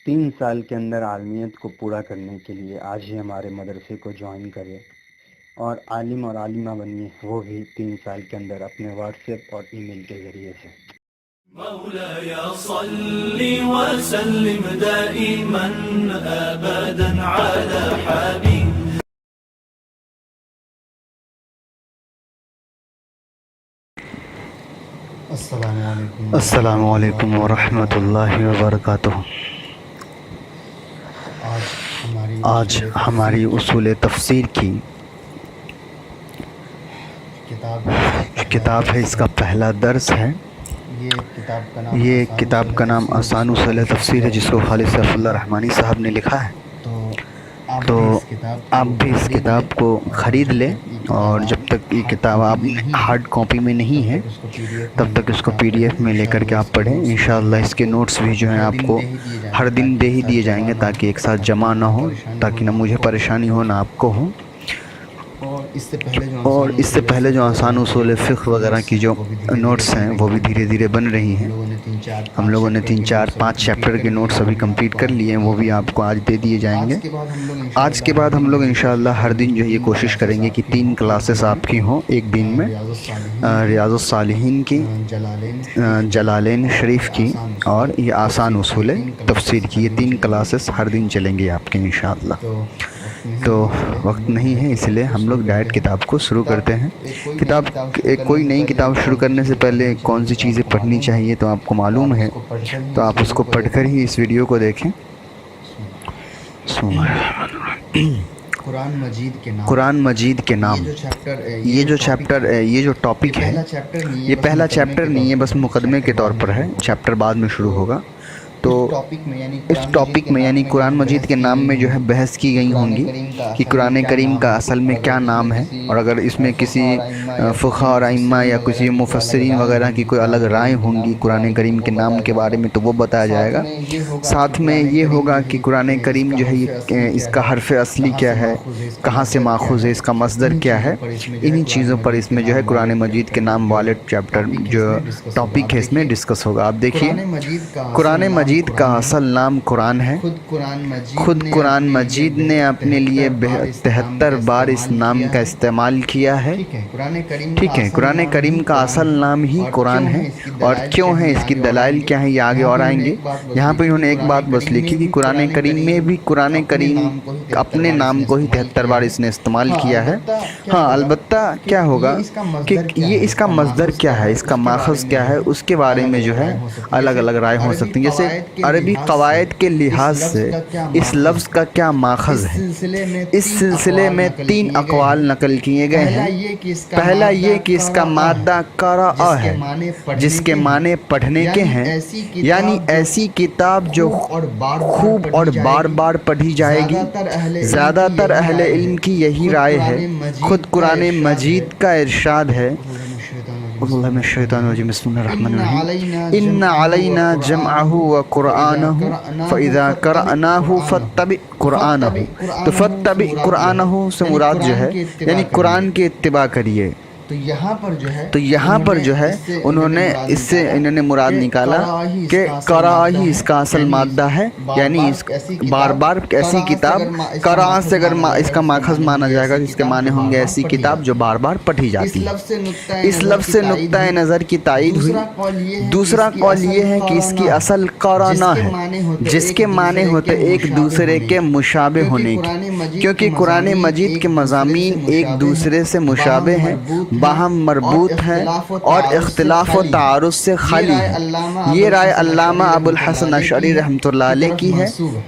3 سال کے اندر عالمیت کو پورا کرنے کے لیے آج ہی ہمارے مدرسے کو جوائن کرے اور عالم اور عالمہ بنیے، وہ بھی 3 سال کے اندر اپنے واٹس ایپ اور ای میل کے ذریعے سے۔ مولاي صل وسلم دائما ابدا على حبيب السلام علیکم ورحمۃ اللہ وبرکاتہ۔ آج ہماری اصول تفسیر کی کتاب ہے، اس کا پہلا درس ہے۔ یہ کتاب کا نام آسان اصول تفسیر ہے، جس کو خالد سیف اللہ رحمانی صاحب نے لکھا ہے۔ تو آپ بھی اس کتاب کو خرید لیں، اور جب تک یہ کتاب آپ ہارڈ کاپی میں نہیں ہے تب تک اس کو پی ڈی ایف میں لے کر کے آپ پڑھیں۔ انشاءاللہ اس کے نوٹس بھی جو ہیں آپ کو ہر دن دے ہی دیے جائیں گے، تاکہ ایک ساتھ جمع نہ ہو، تاکہ نہ مجھے پریشانی ہو نہ آپ کو ہو۔ اور اس سے پہلے جو آسان اصول فقہ وغیرہ کی جو نوٹس ہیں وہ بھی دھیرے دھیرے بن رہی ہیں۔ ہم لوگوں نے 3-4-5 چیپٹر کے نوٹس ابھی کمپلیٹ کر لیے ہیں، وہ بھی آپ کو آج دے دیے جائیں گے۔ آج کے بعد ہم لوگ انشاءاللہ ہر دن جو یہ کوشش کریں گے کہ 3 کلاسز آپ کی ہوں ایک دن میں، ریاض الصالحین کی، جلالین شریف کی، اور یہ آسان اصول تفسیر کی، یہ 3 کلاسز ہر دن چلیں گے آپ کے انشاءاللہ۔ تو وقت نہیں ہے، اس لیے ہم لوگ ڈائریکٹ کتاب کو شروع کرتے ہیں۔ کوئی نئی کتاب شروع کرنے سے پہلے کون سی چیزیں پڑھنی چاہیے تو آپ کو معلوم ہے، تو آپ اس کو پڑھ کر ہی اس ویڈیو کو دیکھیں۔ قرآن مجید کے نام، یہ جو چیپٹر، یہ جو ٹاپک ہے، یہ پہلا چیپٹر نہیں ہے، بس مقدمے کے طور پر ہے، چیپٹر بعد میں شروع ہوگا۔ تو اس ٹاپک میں یعنی قرآن مجید کے نام میں جو ہے بحث کی گئی ہوں گی کہ قرآن کریم کا اصل میں کیا نام ہے، اور اگر اس میں کسی فقہاء اور ائمہ یا کسی مفسرین وغیرہ کی کوئی الگ رائے ہوں گی قرآن کریم کے نام کے بارے میں تو وہ بتایا جائے گا۔ ساتھ میں یہ ہوگا کہ قرآن کریم جو ہے اس کا حرف اصلی کیا ہے، کہاں سے ماخوذ ہے، اس کا مصدر کیا ہے، انہی چیزوں پر اس میں جو ہے قرآن مجید کے نام والے چیپٹر جو ٹاپک ہے اس میں ڈسکس ہوگا۔ آپ دیکھیے، قرآن مجید کا اصل نام قرآن ہے۔ خود قرآن مجید نے اپنے لیے 73 بار اس نام کا استعمال کیا ہے۔ ٹھیک ہے، قرآن کریم کا اصل نام ہی قرآن ہے، اور کیوں ہے، اس کی دلائل کیا ہیں، یہ آگے اور آئیں گے۔ یہاں پہ انہوں نے ایک بات بس لکھی کہ قرآن کریم میں بھی قرآن کریم اپنے نام کو ہی 73 بار اس نے استعمال کیا ہے۔ ہاں، البتہ کیا ہوگا کہ یہ اس کا مصدر کیا ہے، اس کا ماخذ کیا ہے، اس کے بارے میں جو ہے الگ الگ رائے ہو سکتی ہیں۔ جیسے عربی قواعد کے لحاظ سے اس لفظ کا کیا ماخذ ہے، اس سلسلے میں 3 اقوال نقل کیے گئے ہیں۔ پہلا یہ کہ اس کا مادہ قرأ ہے، جس کے معنی پڑھنے کے ہیں، یعنی ایسی کتاب جو خوب اور بار بار پڑھی جائے گی۔ زیادہ تر اہل علم کی یہی رائے ہے۔ خود قرآن مجید کا ارشاد ہے، اللہ من الشیطان الرجیم، بسم اللہ الرحمن الرحیم، ان علینا جمعہ وقرآنہ فاذا قرأناہ فاتبع قرآنہ۔ تو فاتبع قرآنہ سے مراد جو ہے یعنی قرآن کی اتباع کریے۔ تو یہاں پر جو ہے انہوں نے مراد نکالا کہ قرأ ہی اس کا اصل مادہ ہے، یعنی بار بار ایسی کتاب، قرأ سے اگر اس کا ماخذ مانا جائے گا اس کے معنی ہوں گے ایسی کتاب جو بار بار پڑھی جاتی ہے۔ اس لفظ سے نقطہ نظر کی تائید ہوئی۔ دوسرا قول یہ ہے کہ اس کی اصل قرأنا ہے، جس کے معنی ہوتے ایک دوسرے کے مشابہ ہونے کی، کیونکہ قرآن مجید کے مضامین ایک دوسرے سے مشابہ ہیں، باہم مربوط ہیں اور اختلاف و تعارض سے خالی ہیں۔ یہ رائے علامہ ابو الحسن اشعری رحمۃ اللہ علیہ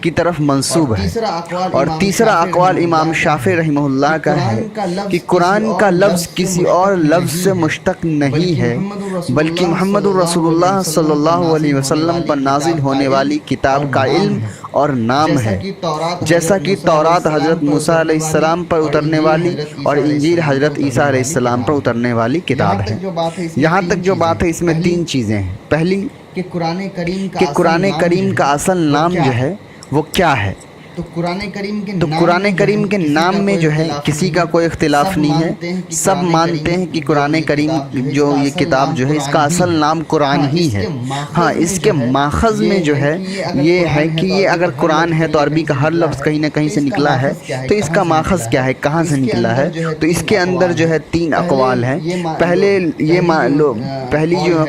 کی طرف منسوب ہے۔ اور تیسرا اقوال امام شافعی رحمہ اللہ کا ہے کہ قرآن کا لفظ کسی اور لفظ سے مشتق نہیں ہے، بلکہ محمد الرسول اللہ صلی اللہ علیہ وسلم پر نازل ہونے والی کتاب کا علم اور نام ہے، جیسا کہ تورات حضرت موسیٰ علیہ السلام پر اترنے والی اور انجیل حضرت عیسیٰ علیہ السلام پر اترنے والی کتاب ہے۔ یہاں تک جو بات ہے اس میں 3 چیزیں ہیں۔ پہلی کہ قرآن کریم کا اصل نام جو ہے وہ کیا ہے، تو قرآن کریم کے نام میں جو ہے کسی کا کوئی اختلاف نہیں ہے، سب مانتے ہیں کہ قرآن کریم جو یہ کتاب جو ہے اس کا اصل نام قرآن ہی ہے۔ ہاں، اس کے ماخذ میں جو ہے یہ ہے کہ یہ اگر قرآن ہے تو عربی کا ہر لفظ کہیں نہ کہیں سے نکلا ہے، تو اس کا ماخذ کیا ہے، کہاں سے نکلا ہے؟ تو اس کے اندر جو ہے 3 اقوال ہیں۔ پہلی جو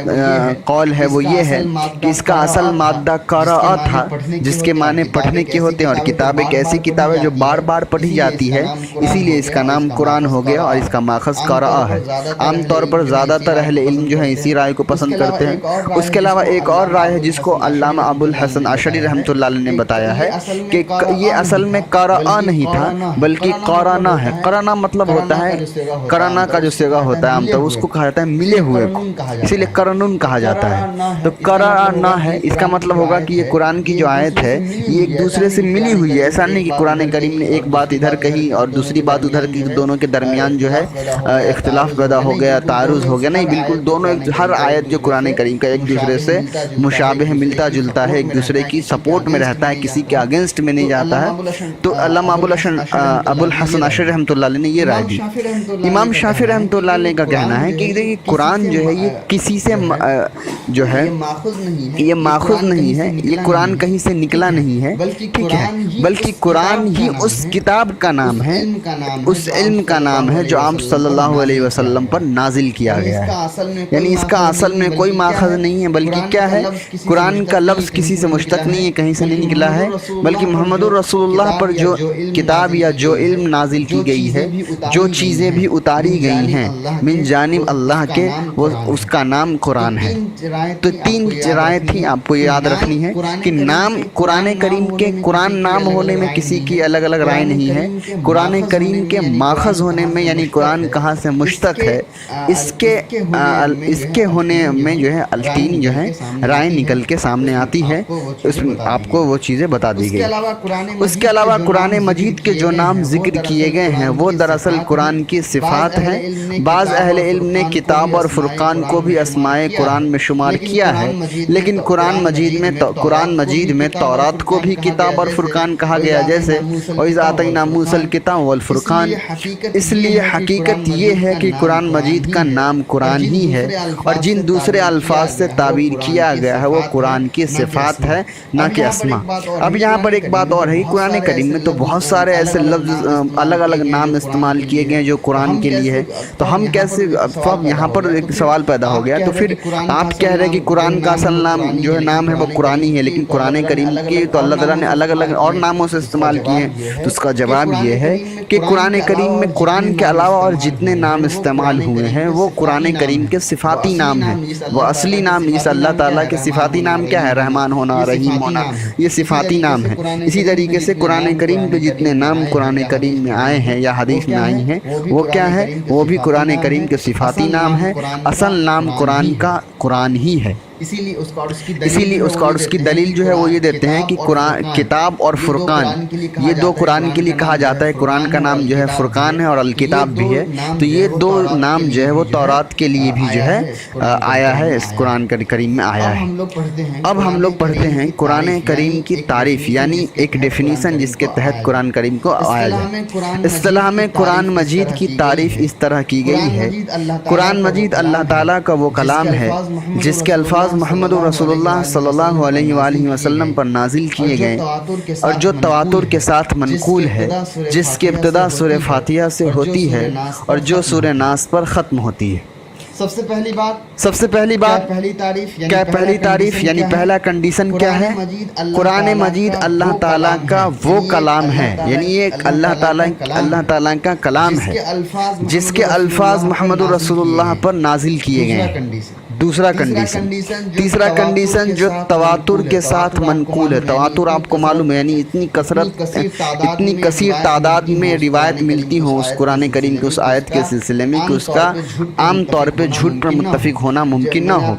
قول ہے وہ یہ ہے کہ اس کا اصل مادہ قرأ تھا، جس کے معنی پڑھنے کے ہوتے ہیں، اور کتاب ایک ایسی کتاب ہے جو بار بار پڑھی جاتی ہے، اسی لیے اس کا نام قرآن ہو گیا اور اس کا ماخذ قرأ ہے۔ عام طور پر زیادہ تر اہل علم جو ہے اسی رائے کو پسند کرتے ہیں۔ اس کے علاوہ ایک اور رائے ہے جس کو علامہ ابو الحسن عشری رحمۃ اللہ علیہ نے بتایا ہے کہ یہ اصل میں قرأ نہیں تھا بلکہ قرنا ہے۔ قرنا مطلب ہوتا ہے، قرنا کا جو صیغہ ہوتا ہے عام طور اس کو کہا جاتا ہے ملے ہوئے کو، اسی لیے قرنن کہا جاتا ہے۔ تو قرأنا ہے، اس کا مطلب ہوگا کہ یہ قرآن کی جو آیت ہے یہ ایک دوسرے سے ملی ہوئی ہے۔ ایسا نہیں کہ قرآن کریم نے ایک بات ادھر کہی اور دوسری بات ادھر کی، دونوں کے درمیان جو ہے اختلاف پیدا ہو گیا، تعارض ہو گیا، نہیں، بالکل دونوں ہر آیت جو قرآن کریم کا ایک دوسرے سے مشابہ ملتا جلتا ہے، ایک دوسرے کی سپورٹ میں رہتا ہے، کسی کے اگینسٹ میں نہیں جاتا ہے۔ تو علامہ ابو الحسن عشری رحمۃ اللہ علیہ نے یہ رائے دی۔ امام شافعی رحمۃ اللہ علیہ کا کہنا ہے کہ دیکھیے قرآن جو ہے یہ کسی سے جو ہے یہ ماخوذ نہیں ہے، یہ قرآن کہیں سے نکلا نہیں ہے، ٹھیک ہے، بلکہ قرآن ہی اس کتاب کا نام ہے، اس علم کا نام ہے جو آپ صلی اللہ علیہ وسلم پر نازل کیا گیا ہے۔ یعنی اس کا اصل میں کوئی ماخذ نہیں ہے، بلکہ کیا ہے، قرآن کا لفظ کسی سے مشتق نہیں ہے، کہیں سے نہیں نکلا ہے، بلکہ محمد الرسول اللہ پر جو کتاب یا جو علم نازل کی گئی ہے، جو چیزیں بھی اتاری گئی ہیں من جانب اللہ کے، وہ اس کا نام قرآن ہے۔ تو 3 رائے تھی آپ کو یاد رکھنی ہے کہ نام قرآن کریم کے قرآن نام ہونے میں کسی کی الگ الگ رائے نہیں ہے، قرآن کریم کے ماخذ ہونے میں یعنی قرآن کہاں سے مشتق ہے اس کے ہونے میں جو ہے 3 جو ہے رائے نکل کے سامنے آتی ہے، اس میں آپ کو وہ چیزیں بتا دی گئی۔ اس کے علاوہ قرآن مجید کے جو نام ذکر کیے گئے ہیں وہ دراصل قرآن کی صفات ہیں۔ بعض اہل علم نے کتاب اور فرقان کو بھی اسماء قرآن میں شمار کیا ہے، لیکن قرآن مجید میں تورات کو بھی کتاب اور فرقان کہا گیا، جیسے وَإِذْ آتَيْنَا مُوسَى الْكِتَابَ وَالْفُرْقَانَ۔ اس لیے حقیقت یہ ہے کہ قرآن مجید کا نام قرآن ہی ہے، اور جن دوسرے الفاظ سے تعبیر کیا گیا ہے وہ قرآن کی صفات ہے، نہ کہ اسماء۔ اب یہاں پر ایک بات اور ہے، قرآن کریم میں تو بہت سارے ایسے لفظ الگ الگ نام استعمال کیے گئے جو قرآن کے لیے ہے، تو ہم کیسے، یہاں پر ایک سوال پیدا ہو گیا، تو پھر آپ کہہ رہے کہ قرآن کا اصل نام جو ہے نام ہے وہ قرآنی ہے، لیکن قرآن کریم کی تو اللہ تعالیٰ نے الگ الگ اور ناموں سے استعمال کیے ہیں۔ تو اس کا جواب یہ ہے کہ قرآن کریم میں قرآن کے علاوہ اور جتنے نام استعمال ہوئے ہیں وہ قرآن کریم کے صفاتی نام ہیں، وہ اصلی نام نہیں۔ اللہ تعالیٰ کے صفاتی نام کیا ہے؟ رحمان ہونا، رحیم ہونا، یہ صفاتی نام ہے۔ اسی طریقے سے قرآن کریم کے جتنے نام قرآن کریم میں آئے ہیں یا حدیث میں آئی ہیں وہ کیا ہے؟ وہ بھی قرآن کریم کے صفاتی نام ہے، اصل نام قرآن کا قرآن ہی ہے۔ اسی لیے اس کا اور اس کی دلیل جو ہے وہ یہ دیتے ہیں کہ قرآن کتاب اور فرقان یہ 2 قرآن کے لیے کہا جاتا ہے۔ قرآن کا نام جو ہے فرقان ہے اور الکتاب بھی ہے، تو یہ 2 نام جو ہے وہ تورات کے لیے بھی جو ہے آیا ہے، اس قرآن کریم میں آیا ہے۔ اب ہم لوگ پڑھتے ہیں قرآن کریم کی تعریف، یعنی ایک ڈیفینیشن جس کے تحت قرآن کریم کو آیا جائے۔ اصطلاح میں قرآن مجید کی تعریف اس طرح کی گئی ہے، قرآن مجید اللہ تعالیٰ کا وہ کلام ہے جس کے الفاظ محمد رسول اللہ صلی اللہ علیہ وآلہ وسلم پر نازل کیے گئے اور جو تواتر کے ساتھ منقول ہے، جس کی ابتدا سورہ فاتحہ سے ہوتی ہے اور جو سورہ ناس پر ختم ہوتی ہے۔ سب سے پہلی بات پہلی تعریف یعنی پہلا کنڈیشن کیا ہے؟ قرآن مجید اللہ تعالیٰ کا وہ کلام ہے، یعنی یہ اللہ تعالیٰ کا کلام ہے جس کے الفاظ محمد رسول اللہ پر نازل کیے گئے ہیں۔ تیسرا کنڈیشن جو تواتر کے ساتھ منقول ہے۔ تواتر آپ کو معلوم ہے، یعنی اتنی کثیر تعداد میں روایت ملتی ہوں اس قرآن کریم کی اس آیت کے سلسلے میں کہ اس کا عام طور پہ جھوٹ پر متفق ہونا ممکن نہ ہو۔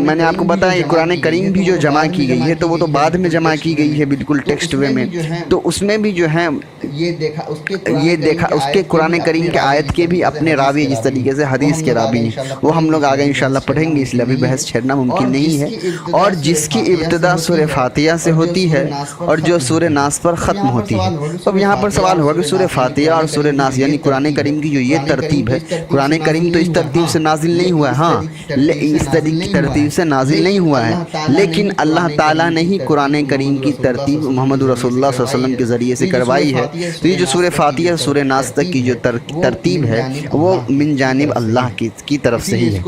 میں نے آپ کو بتایا کہ قرآن کریم بھی جو جمع کی گئی ہے تو وہ تو بعد میں جمع کی گئی ہے بالکل ٹیکسٹ وے میں، تو اس میں بھی جو ہے یہ دیکھا اس کے قرآن کریم کے آیت کے بھی اپنے راوی، جس طریقے سے حدیث کے راوی ہیں وہ ہم لوگ آگے انشاءاللہ پڑھیں پڑھیں گے، اس لیے ابھی بحث چھیڑنا ممکن نہیں ہے. اور جس کی ابتدا سورہ فاتحہ سے ہوتی ہے اور جو سورہ ناس پر ختم ہوتی ہے. اب یہاں پر سوال ہوگا کہ سورہ فاتحہ اور سورہ ناس یعنی قرآن کریم کی جو یہ ترتیب ہے، قرآن کریم تو اس ترتیب سے نازل نہیں ہوا ہے. ہاں، اس ترتیب سے نازل نہیں ہوا ہے، لیکن اللہ تعالیٰ نے ہی قرآن کریم کی ترتیب محمد رسول اللہ صلی اللہ علیہ وسلم کے ذریعے سے کروائی ہے. تو یہ جو سورہ فاتحہ سورہ ناس تک کی جو ترتیب ہے وہ من جانب اللہ کی طرف سے ہی ہے،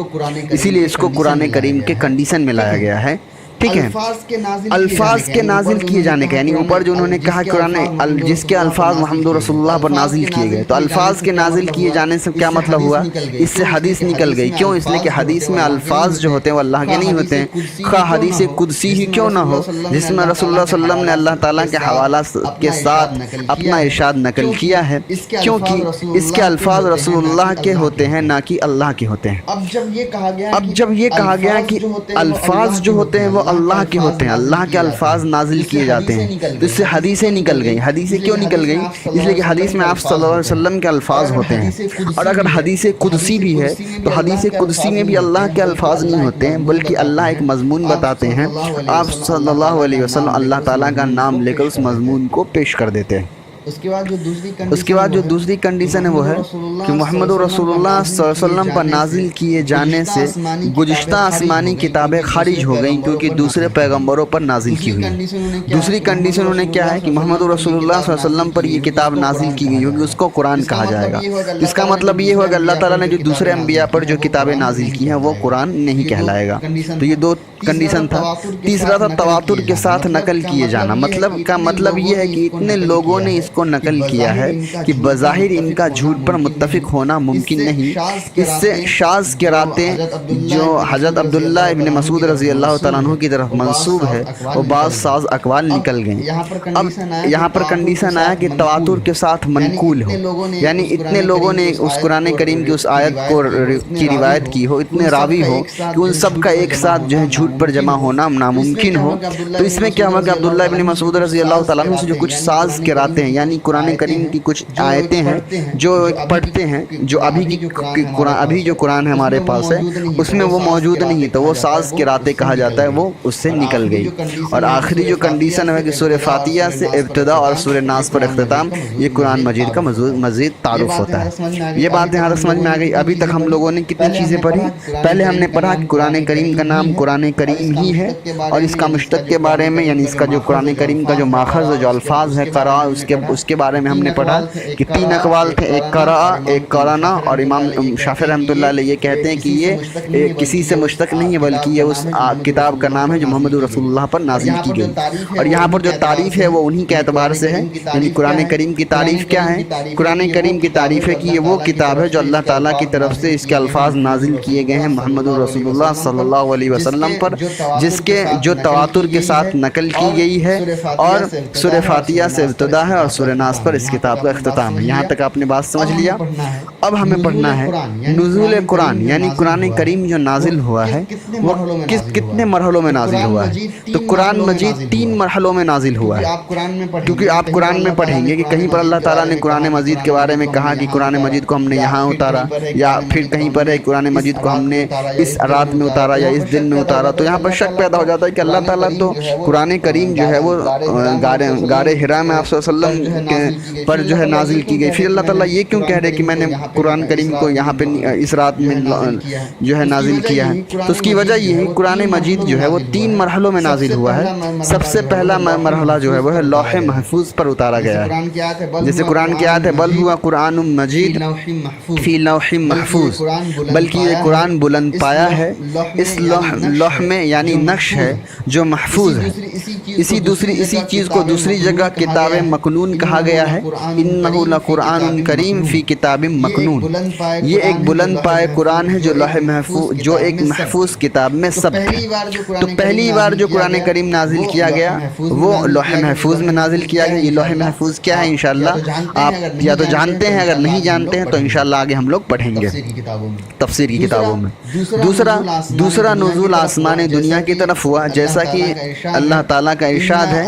اسی لیے اس کو قرآن کریم کے کنڈیشن میں لایا گیا ہے. ٹھیک ہے. الفاظ کے نازل کیے جانے کا یعنی اوپر جو انہوں نے کہا قرآن جس کے الفاظ محمد رسول اللہ پر نازل کیے گئے، تو الفاظ کے نازل کیے جانے سے کیا مطلب ہوا؟ اس سے حدیث نکل گئی. کیوں؟ اس لیے کہ حدیث میں الفاظ جو ہوتے ہیں وہ اللہ کے نہیں ہوتے ہیں، خواہ حدیث قدسی ہی کیوں نہ ہو، جس میں رسول اللہ صلی اللہ علیہ وسلم نے اللہ تعالیٰ کے حوالہ کے ساتھ اپنا ارشاد نقل کیا ہے، کیونکہ اس کے الفاظ رسول اللہ کے ہوتے ہیں نہ کہ اللہ کے ہوتے ہیں. اب جب یہ کہا گیا کہ الفاظ جو ہوتے ہیں وہ اللہ کے ہوتے ہیں، اللہ کے الفاظ نازل کیے جاتے ہیں، تو اس سے حدیثیں نکل گئیں. حدیثیں کیوں نکل گئیں؟ اس لیے کہ حدیث میں آپ صلی اللہ علیہ وسلم کے الفاظ ہوتے ہیں. اور اگر حدیث قدسی بھی ہے تو حدیث قدسی میں بھی اللہ کے الفاظ نہیں ہوتے ہیں، بلکہ اللہ ایک مضمون بتاتے ہیں، آپ صلی اللہ علیہ وسلم اللہ تعالیٰ کا نام لے کر اس مضمون کو پیش کر دیتے ہیں. اس کے بعد جو دوسری کنڈیشن ہے وہ ہے کہ محمد رسول اللہ صلی اللہ علیہ وسلم پر نازل کیے جانے سے گزشتہ آسمانی کتابیں خارج ہو گئیں کیونکہ دوسرے پیغمبروں پر نازل کی ہوئی. دوسری کنڈیشن انہوں نے کیا ہے کہ محمد رسول اللہ صلی اللہ علیہ وسلم پر یہ کتاب نازل کی گئی ہوگی، اس کو قرآن کہا جائے گا. اس کا مطلب یہ ہوگا کہ اللہ تعالیٰ نے جو دوسرے انبیاء پر جو کتابیں نازل کی ہیں وہ قرآن نہیں کہلائے گا. تو یہ دو کنڈیشن تھا. تیسرا تھا تواتر کے ساتھ نقل کیے جانا. مطلب یہ ہے کہ اتنے لوگوں نے اس کو نقل کیا ہے کہ بظاہر ان کا جھوٹ پر متفق ہونا ممکن نہیں. اس سے شاذ قراتیں جو حضرت عبداللہ ابن مسعود رضی اللہ تعالیٰ عنہ کی طرف منسوب ہے وہ بعض ساز اقوال نکل گئیں. اب یہاں پر کنڈیشن آیا کہ تواتر کے ساتھ منقول ہو، یعنی اتنے لوگوں نے اس قرآن کریم کی اس آیت کی روایت کی ہو، اتنے راوی ہو کہ ان سب کا ایک ساتھ جو ہے جھوٹ پر جمع ہونا ناممکن ہو. تو اس میں کیا ہوا کہ عبداللہ ابن مسعود رضی اللہ تعالیٰ عنہ سے جو کچھ ساز قراتیں ہیں یعنی قرآن کریم کی کچھ آیتیں ہیں جو پڑھتے ہیں، جو ابھی جو قرآن ہے ہمارے پاس ہے اس میں وہ موجود نہیں، تو وہ ساز قراتیں کہا جاتا ہے، وہ اس سے نکل گئی. اور آخری جو کنڈیشن ہے کہ سورہ فاتحہ سے ابتدا اور سورہ ناس پر اختتام، یہ قرآن مجید کا مزید تعارف ہوتا ہے. یہ بات یہاں تک سمجھ میں آ گئی. ابھی تک ہم لوگوں نے کتنی چیزیں پڑھی؟ پہلے ہم نے پڑھا کہ قرآن کریم کا نام قرآن کریم ہی ہے، اور اس کا مشتق کے بارے میں یعنی اس کا جو قرآن کریم کا جو ماخذ جو الفاظ ہے قرأ، اس کے بارے میں ہم نے پڑھا کہ 3 اقوال تھے، ایک قرأ، ایک قرأنا، اور امام شافعی رحمۃ اللہ علیہ یہ کہتے ہیں کہ یہ کسی سے مشتق نہیں ہے بلکہ یہ اس کتاب کا نام ہے جو محمد رسول اللہ پر نازل کی گئی. اور یہاں پر جو تعریف ہے وہ انہی کے اعتبار سے ہے. یعنی قرآن کریم کی تعریف کیا ہے؟ قرآن کریم کی تعریف ہے کہ یہ وہ کتاب ہے جو اللہ تعالیٰ کی طرف سے اس کے الفاظ نازل کیے گئے ہیں محمد رسول اللہ صلی اللہ علیہ وسلم پر، جس کے جو تواتر کے ساتھ نقل کی گئی ہے، اور سورہ فاتحہ سے ابتدا ہے اور سورہ ناس پر اس کتاب کا اختتام ہے. یہاں تک آپ نے بات سمجھ لیا. اب ہمیں پڑھنا ہے نزول قرآن یعنی قرآن کریم جو نازل ہوا ہے وہ کتنے مرحلوں میں نازل ہوا ہے. تو قرآن مجید 3 مرحلوں میں نازل ہوا ہے، کیونکہ آپ قرآن میں پڑھیں گے کہ کہیں پر اللہ تعالیٰ نے قرآن مجید کے بارے میں کہا کہ قرآن مجید کو ہم نے یہاں اتارا، یا پھر کہیں پر ہے قرآن مجید کو ہم نے اس رات میں اتارا یا اس دن میں اتارا. تو یہاں پر شک پیدا ہو جاتا ہے کہ اللہ تعالیٰ تو قرآن کریم جو ہے وہ غار حرا میں آپ صلی اللہ علیہ وسلم پر جو ہے نازل کی گئی. پھر اللہ تعالیٰ یہ کیوں کہہ رہے کہ میں نے قرآن کریم کو یہاں پہ اس رات میں جو ہے نازل کیا ہے؟ تو اس کی وجہ یہ ہے قرآن مجید جو ہے وہ 3 مرحلوں میں نازل ہوا ہے. سب سے پہلا مرحلہ جو ہے وہ ہے لوح محفوظ پر اتارا گیا ہے. جیسے قرآن کی آیت ہے بل ہوا قرآن مجید فی لوح محفوظ، بلکہ یہ قرآن بلند پایا ہے اس لوح میں، یعنی نقش ہے جو محفوظ ہے. اسی چیز کو دوسری جگہ کتاب مکنون کہا گیا ہے. انہ لقرآن کریم فی کتاب مکنون، یہ ایک بلند پائے قرآن ہے جو لوح محفوظ، جو ایک محفوظ کتاب میں سب ہے. تو پہلی بار جو قرآن کریم نازل کیا گیا وہ لوح محفوظ میں نازل کیا گیا. یہ لوح محفوظ کیا ہے انشاءاللہ آپ یا تو جانتے ہیں، اگر نہیں جانتے ہیں تو انشاءاللہ آگے ہم لوگ پڑھیں گے تفسیر کی کتابوں میں. دوسرا نزول آسمان دنیا کی طرف ہوا، جیسا کہ اللہ تعالیٰ کا ارشاد ہے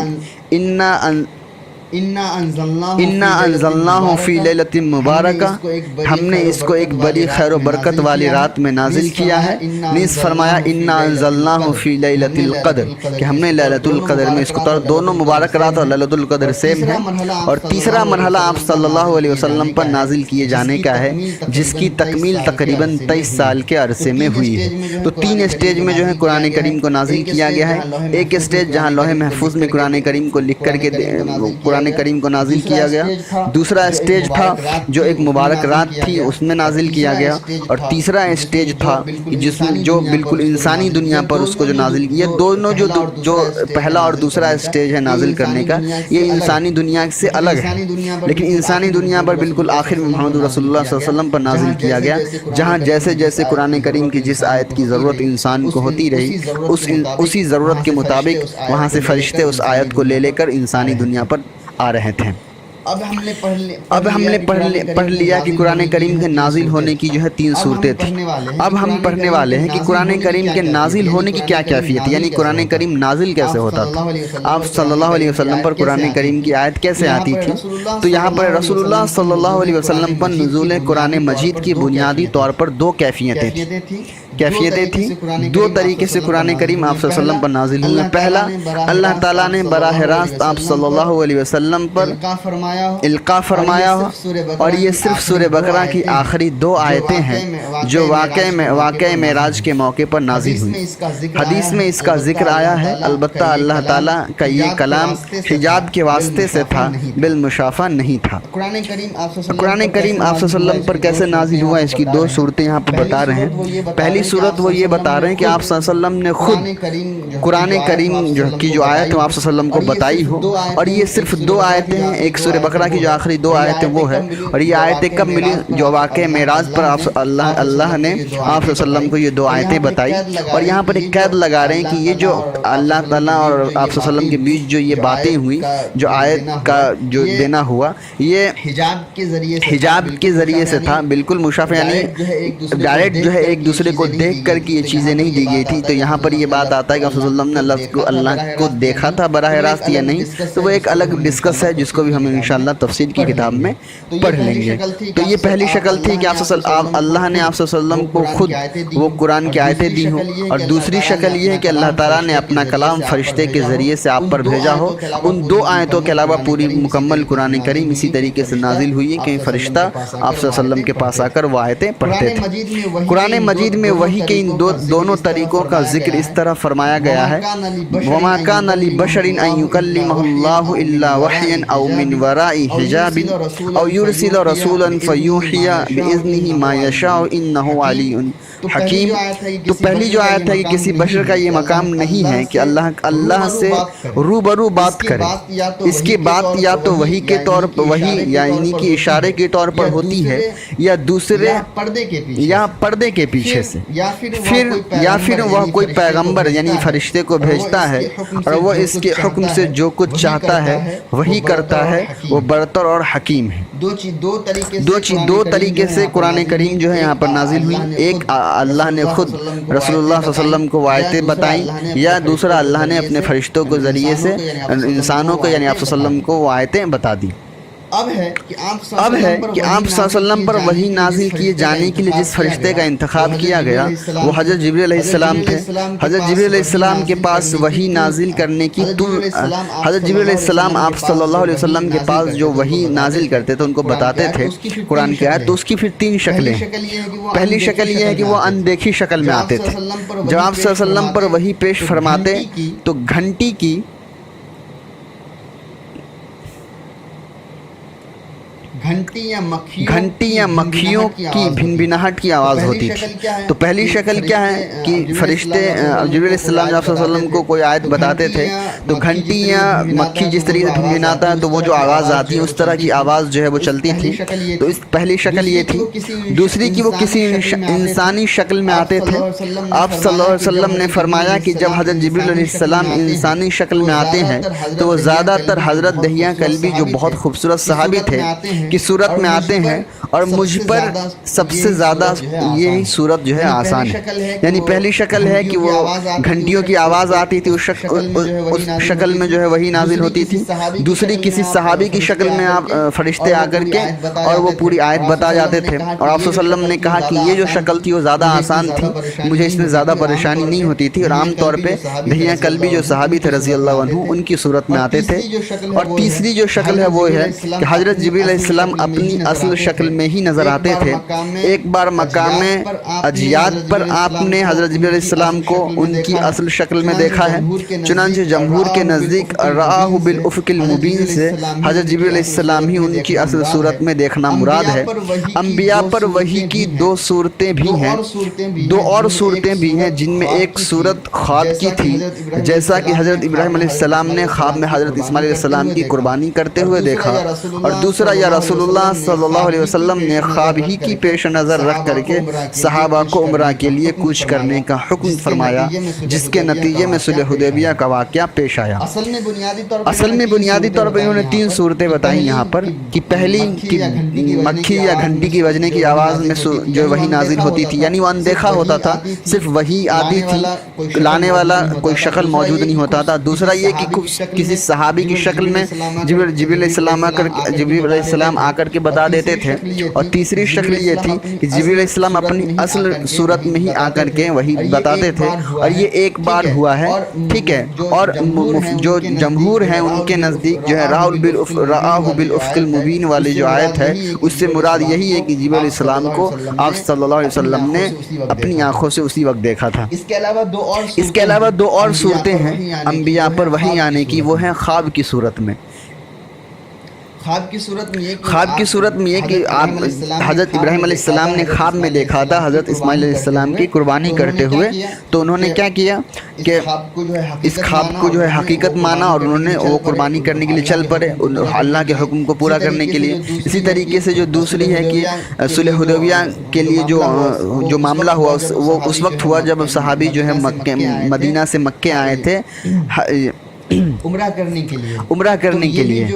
انا انزلناہ فی لیلۃ مبارکہ، ہم نے اس کو ایک بڑی خیر و برکت والی رات میں نازل کیا ہے۔ نیز فرمایا انا انزلناہ فی لیلۃ القدر، کہ ہم نے لیلۃ القدر میں اس کو دونوں مبارک رات اور لیلۃ القدر سیم ہے۔ اور تیسرا مرحلہ آپ صلی اللہ علیہ وسلم پر نازل کیے جانے کا ہے، جس کی تکمیل تقریباً 23 سال کے عرصے میں ہوئی ہے۔ تو 3 اسٹیج میں جو ہے قرآن کریم کو نازل کیا گیا ہے۔ ایک اسٹیج جہاں لوح محفوظ میں قرآن کریم کو لکھ کر کے قرآن کریم کو نازل کیا گیا، دوسرا اسٹیج تھا جو ایک مبارک رات تھی اس میں نازل کیا گیا، اور تیسرا اسٹیج تھا جس میں جو بالکل انسانی دنیا پر اس کو جو نازل کیا۔ دونوں جو پہلا اور دوسرا اسٹیج ہے نازل کرنے کا، یہ انسانی دنیا سے الگ ہے، لیکن انسانی دنیا پر بالکل آخر میں محمد رسول اللہ صلی اللہ علیہ وسلم پر نازل کیا گیا، جہاں جیسے جیسے قرآن کریم کی جس آیت کی ضرورت انسان کو ہوتی رہی، اسی ضرورت کے مطابق وہاں سے فرشتے اس آیت کو لے کر انسانی دنیا پر آ رہے تھے۔ اب ہم نے پڑھ لیا کہ قرآن کریم کے نازل ہونے کی جو ہے 3 صورتیں تھیں۔ اب ہم پڑھنے والے ہیں کہ قرآن کریم کے نازل ہونے کی کیا کیفیت ہے، یعنی قرآن کریم نازل کیسے ہوتا تھا، آپ صلی اللہ علیہ وسلم پر قرآن کریم کی آیت کیسے آتی تھی۔ تو یہاں پر رسول اللہ صلی اللہ علیہ وسلم پر نزول قرآن مجید کی بنیادی طور پر 2 کیفیتیں تھیں۔ 2 طریقے سے قرآن کریم آپ صلی اللہ علیہ وسلم پر نازل ہوئے۔ پہلا، اللہ تعالیٰ نے براہ راست آپ صلی اللہ علیہ وسلم پر القاء فرمایا ہو، اور یہ صرف سورہ بقرہ کی آخری 2 آیتیں ہیں جو واقعہ معراج کے موقع پر نازل ہوئی۔ حدیث میں اس کا ذکر آیا ہے، البتہ اللہ تعالیٰ کا یہ کلام حجاب کے واسطے سے تھا، بالمشافہ نہیں تھا۔ قرآن کریم آپ صلی اللہ علیہ وسلم پر کیسے نازل ہوا، اس کی 2 صورتیں یہاں پر بتا رہے ہیں۔ پہلی صورت وہ یہ بتا رہے ہیں کہ آپ صلی اللہ علیہ وسلم نے خود قرآن کریم کی جو آیت ہے آپ صلی اللہ علیہ وسلم کو بتائی ہو، اور یہ صرف 2 آیتیں ہیں۔ ایک سورہ بقرہ کی جو آخری 2 آیتیں وہ ہے، اور یہ آیتیں کب ملی، جو واقع معراج پر اللہ نے آپ صلی اللہ علیہ وسلم کو یہ 2 آیتیں بتائی۔ اور یہاں پر ایک قید لگا رہے ہیں کہ یہ جو اللہ تعالیٰ اور آپ صلی اللہ علیہ وسلم کے بیچ جو یہ باتیں ہوئی، جو آیت کا جو دینا ہوا، یہ حجاب کے ذریعے سے تھا، بالکل مشافہ، یعنی ڈائریکٹ جو ہے ایک دوسرے کو دیکھ کر کے یہ چیزیں نہیں دی گئی تھی۔ تو یہاں پر یہ بات آتا ہے کہ آپ صلی اللہ علیہ وسلم نے اللہ کو دیکھا تھا براہ راست یا نہیں، تو وہ ایک الگ ڈسکس ہے جس کو بھی ہم انشاءاللہ تفسیر کی کتاب میں پڑھ لیں گے۔ تو یہ پہلی شکل تھی کہ اللہ نے آپ صلی اللہ علیہ وسلم کو خود وہ قرآن کی آیتیں دی ہوں، اور دوسری شکل یہ ہے کہ اللہ تعالیٰ نے اپنا کلام فرشتے کے ذریعے سے آپ پر بھیجا ہو۔ ان 2 آیتوں کے علاوہ پوری مکمل قرآن کریم اسی طریقے سے نازل ہوئی ہے کہ فرشتہ آپ صلی اللہ علیہ وسلم کے پاس آ کر وہ آیتیں پڑھتے تھے۔ قرآن مجید میں وحی کے ان دونوں طریقوں کا ذکر اس طرح فرمایا گیا ہے، وَمَا كَانَ لِبَشَرٍ أَن يُكَلِّمَهُ اللَّهُ إِلَّا وَحْيًا أَوْ مِنْ وَرَاءِ حِجَابٍ أَوْ يُرْسِلَ رَسُولًا فَيُوحِيَ بِإِذْنِهِ مَا يَشَاءُ إِنَّهُ عَلِيٌّ حکیم۔ تو پہلی جو آیت ہے کہ کسی بشر کا یہ مقام نہیں ہے کہ اللہ سے روبرو بات کرے، اس کی بات یا تو وحی کے طور پر، وحی یعنی کہ اشارے کے طور پر ہوتی ہے، یا دوسرے یا پردے کے پیچھے سے، یا پھر وہ کوئی پیغمبر یعنی فرشتے کو بھیجتا ہے، اور وہ اس کے حکم سے جو کچھ چاہتا ہے وہی کرتا ہے، وہ برتر اور حکیم ہے۔ 2 طریقے سے قرآن کریم جو ہے یہاں پر نازل ہوئی، ایک اللہ نے خود رسول اللہ صلی اللہ علیہ وسلم کو آیتیں بتائیں، یا دوسرا اللہ نے اپنے فرشتوں کے ذریعے سے انسانوں کو یعنی آپ صلی اللہ علیہ وسلم کو وہ آیتیں بتا دی۔ اب ہے کہ آپ صلی اللہ علیہ وسلم پر وحی نازل کیے جانے کے لیے جس فرشتے کا انتخاب کیا گیا وہ حضرت جبریل علیہ السلام تھے۔ حضرت جبریل علیہ السلام کے پاس وحی نازل کرنے کی حضرت جبریل علیہ السلام آپ صلی اللہ علیہ وسلم کے پاس جو وحی نازل کرتے تھے ان کو بتاتے تھے قرآن کی آیت، تو اس کی پھر 3 شکلیں ہیں۔ پہلی شکل یہ ہے کہ وہ اندیکھی شکل میں آتے تھے، جب آپ صلی اللہ علیہ وسلم پر وحی پیش فرماتے تو گھنٹی یا مکھیوں کی بھنبھناہٹ کی آواز ہوتی تھی۔ تو پہلی شکل کیا ہے کہ فرشتے جبریل علیہ السلام صلی اللہ علیہ وسلم کو کوئی آیت بتاتے تھے تو گھنٹی یا مکھی جس طریقے سے بھنبھناتا ہے تو وہ جو آواز آتی ہے اس طرح کی آواز جو ہے وہ چلتی تھی۔ تو اس پہلی شکل یہ تھی۔ دوسری کہ وہ کسی انسانی شکل میں آتے تھے۔ آپ صلی اللہ علیہ وسلم نے فرمایا کہ جب حضرت جبریل علیہ السلام انسانی شکل میں آتے ہیں تو وہ زیادہ تر حضرت دہیہ کلبی جو بہت خوبصورت صحابی تھے کی صورت میں آتے ہیں، اور مجھ پر سب سے زیادہ یہی صورت جو ہے آسان ہے. یعنی پہلی شکل ہے کہ وہ گھنٹیوں کی آواز آتی تھی، اس شکل میں جو ہے وہی نازل ہوتی تھی. دوسری کسی صحابی کی شکل میں آپ فرشتے آ کر کے اور وہ پوری آیت بتا جاتے تھے. اور آپ صلی اللہ علیہ وسلم نے کہا کہ یہ جو شکل تھی وہ زیادہ آسان تھی، مجھے اس میں زیادہ پریشانی نہیں ہوتی تھی. اور عام طور پہ دہیہ کلبی جو صحابی تھے رضی اللہ عنہ ان کی صورت میں آتے تھے. اور تیسری جو شکل ہے وہ ہے کہ حضرت جبریل علیہ السلام اپنی اصل شکل میں ہی نظر آتے تھے. ایک بار مقام اجیاد پر آپ نے حضرت جبریل علیہ السلام کو ان کی اصل شکل میں دیکھا ہے. چنانچہ جمہور کے نزدیک رآہ بالافق المبین سے حضرت جبریل علیہ السلام ہی ان کی اصل صورت میں دیکھنا مراد ہے. انبیاء پر وحی کی دو صورتیں بھی ہیں، دو اور صورتیں بھی ہیں، جن میں ایک صورت خواب کی تھی، جیسا کہ حضرت ابراہیم علیہ السلام نے خواب میں حضرت اسماعیل علیہ السلام کی قربانی کرتے ہوئے دیکھا. اور دوسرا یا رسول اللہ صلی اللہ علیہ وسلم نے خواب ہی کی پیش نظر رکھ کر کے صحابہ کو عمرہ کے لیے کوچ کرنے کا حکم فرمایا، جس کے نتیجے میں صلح حدیبیہ کا واقعہ پیش آیا. اصل میں بنیادی طور پر انہوں نے 3 صورتیں بتائیں یہاں پر کہ پہلی کہ مکھی یا گھنٹی کی بجنے کی آواز میں جو وہی نازل ہوتی تھی، یعنی وہ اندیکھا ہوتا تھا، صرف وہی آتی تھی، لانے والا کوئی شکل موجود نہیں ہوتا تھا. دوسرا یہ کہ کسی صحابی کی شکل میں جبریل علیہ السلام آ کر کے بتا دیتے تھے. اور تیسری شکل یہ تھی کہ جبریل علیہ السلام اپنی اصل صورت میں ہی آ کر کے وہی بتاتے تھے. اور یہ ایک بار ہوا ہے، ٹھیک ہے. اور جو جمہور ہیں ان کے نزدیک جو ہے رآہ بالافق المبین والی جو آیت ہے اس سے مراد یہی ہے کہ جبریل علیہ السلام کو آپ صلی اللہ علیہ وسلم نے اپنی آنکھوں سے اسی وقت دیکھا تھا. اس کے علاوہ 2 اور صورتیں ہیں انبیاء پر وحی آنے کی، وہ ہیں خواب کی صورت میں. خواب کی صورت میں یہ کہ آپ حضرت ابراہیم علیہ السلام نے خواب میں دیکھا تھا حضرت اسماعیل علیہ السلام کی قربانی کرتے ہوئے. تو انہوں نے کیا کیا کہ اس خواب کو جو ہے حقیقت مانا اور انہوں نے وہ قربانی کرنے کے لیے چل پڑے اللہ کے حکم کو پورا کرنے کے لیے. اسی طریقے سے جو دوسری ہے کہ صلح حدیبیہ کے لیے جو معاملہ ہوا وہ اس وقت ہوا جب صحابی جو ہے مدینہ سے مکے آئے تھے عمرہ کرنے کے لیے.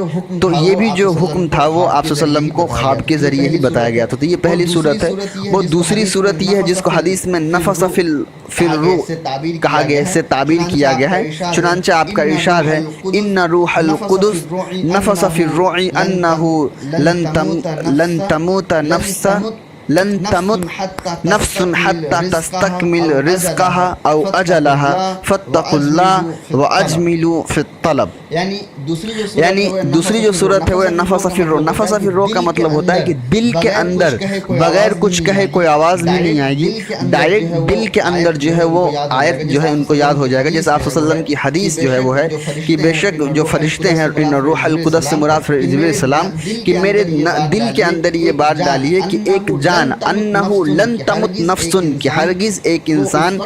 تو یہ بھی جو حکم تھا وہ آپ صلی اللہ علیہ وسلم کو خواب کے ذریعے ہی بتایا گیا تھا. تو یہ پہلی صورت ہے. وہ دوسری صورت یہ ہے جس کو حدیث میں نفس فی الروح کہا گیا، اس سے تعبیر کیا گیا ہے. چنانچہ آپ کا ارشاد ہے ان روح القدس نفس فی الروح انہ لن تموت نفس حتى تستكمل رزقها او اجلها فاتقوا الله واجملوا في الطلب. یعنی دوسری جو صورت ہے وہ نفس فی الروح. نفس فی الروح کا مطلب ہوتا ہے کہ دل کے اندر بغیر کچھ کہے کوئی آواز بھی نہیں آئے گی، ڈائریکٹ دل کے اندر جو ہے وہ آیت جو ہے ان کو یاد ہو جائے گا. جیسے آپ صلی اللہ علیہ وسلم کی حدیث جو ہے وہ ہے کہ بے شک جو فرشتے ہیں ان روح القدس سے مراد جبریل علیہ السلام کہ میرے دل کے اندر یہ بات ڈالیے کہ ایک انہو لن تمت نفس کہ ہرگز ایک انسان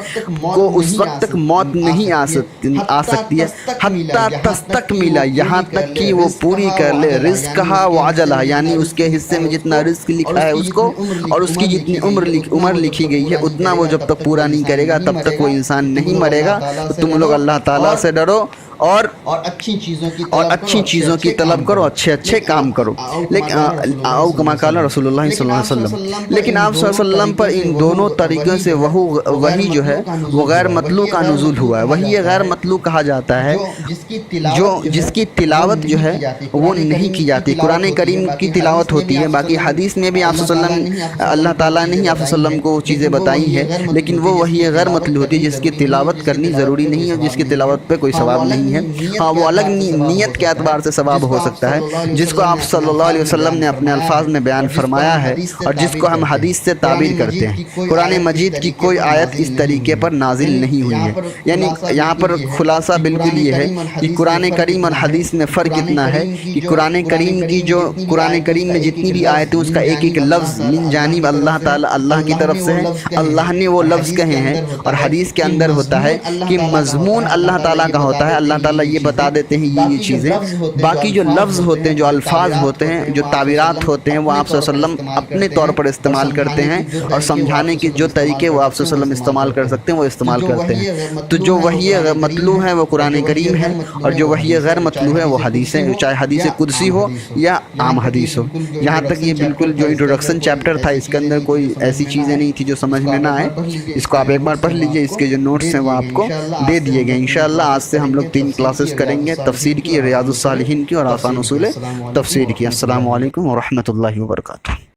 کو اس وقت تک موت نہیں آ سکتی ہے حتی تستکمل یہاں تک کہ وہ پوری کر لے رزقہا وعجلہا، یعنی اس کے حصے میں جتنا رزق لکھا ہے اس کو اور اس کی جتنی عمر لکھی گئی ہے اتنا وہ جب تک پورا نہیں کرے گا تب تک وہ انسان نہیں مرے گا. تو تم لوگ اللہ تعالیٰ سے ڈرو اور اچھی چیزوں کی طلب کرو، اچھے کام کرو. لیکن او کما قال رسول اللہ صلی اللہ علیہ وسلم، لیکن آپ صلی اللہ علیہ وسلم پر ان دونوں طریقوں سے وحی جو ہے وہ غیر مطلوع کا نزول ہوا ہے. وحی غیر مطلوع کہا جاتا ہے جس کی تلاوت جو ہے وہ نہیں کی جاتی. قرآن کریم کی تلاوت ہوتی ہے، باقی حدیث میں بھی آپ صلی اللہ علیہ وسلم اللہ تعالیٰ نے ہی آپ صلی اللہ علیہ وسلم کو چیزیں بتائی ہیں، لیکن وہ وحی غیر مطلوع ہوتی ہے جس کی تلاوت کرنی ضروری نہیں ہے، جس کی تلاوت پہ کوئی ثواب نہیں ہے. ہاں وہ الگ نیت کے اعتبار سے ثواب ہو سکتا ہے جس کو آپ صلی اللہ علیہ وسلم نے اپنے الفاظ میں بیان فرمایا ہے اور جس کو ہم حدیث سے تعبیر کرتے ہیں. قرآن مجید کی کوئی آیت اس طریقے پر نازل نہیں ہوئی ہے. یعنی یہاں پر خلاصہ بالکل یہ ہے کہ قرآن کریم اور حدیث میں فرق اتنا ہے کہ قرآن کریم میں جتنی بھی آیتیں اس کا ایک ایک لفظ من جانب اللہ تعالیٰ اللہ کی طرف سے ہے، اللہ نے وہ لفظ کہے ہیں. اور حدیث کے اندر ہوتا ہے کہ مضمون اللہ تعالیٰ کا ہوتا ہے، اللہ اللہ تعالیٰ یہ بتا دیتے ہیں یہ چیزیں. باقی جو لفظ ہوتے ہیں، جو الفاظ ہوتے ہیں، جو تعبیرات ہوتے ہیں، وہ آپ صلی اللہ علیہ وسلم اپنے طور پر استعمال کرتے ہیں، اور سمجھانے کے جو طریقے وہ آپ صلی اللہ علیہ وسلم استعمال کر سکتے ہیں وہ استعمال کرتے ہیں. تو جو وحی مطلوع ہے وہ قرآن کریم ہے، اور جو وحی غیر مطلوع ہے وہ حدیثیں، چاہے حدیث قدسی ہو یا عام حدیث ہو. یہاں تک یہ بالکل جو انٹروڈکشن چیپٹر تھا اس کے اندر کوئی ایسی چیزیں نہیں تھی جو سمجھ میں نہ آئے. اس کو آپ ایک بار پڑھ لیجئے، اس کے جو نوٹس ہیں وہ آپ کو دے دیے گئے. انشاءاللہ آج سے ہم لوگ 3 کلاسز کریں گے، تفسیر کی، ریاض الصالحین کی، اور آسان اصول تفسیر کی. السلام علیکم ورحمۃ اللہ وبرکاتہ.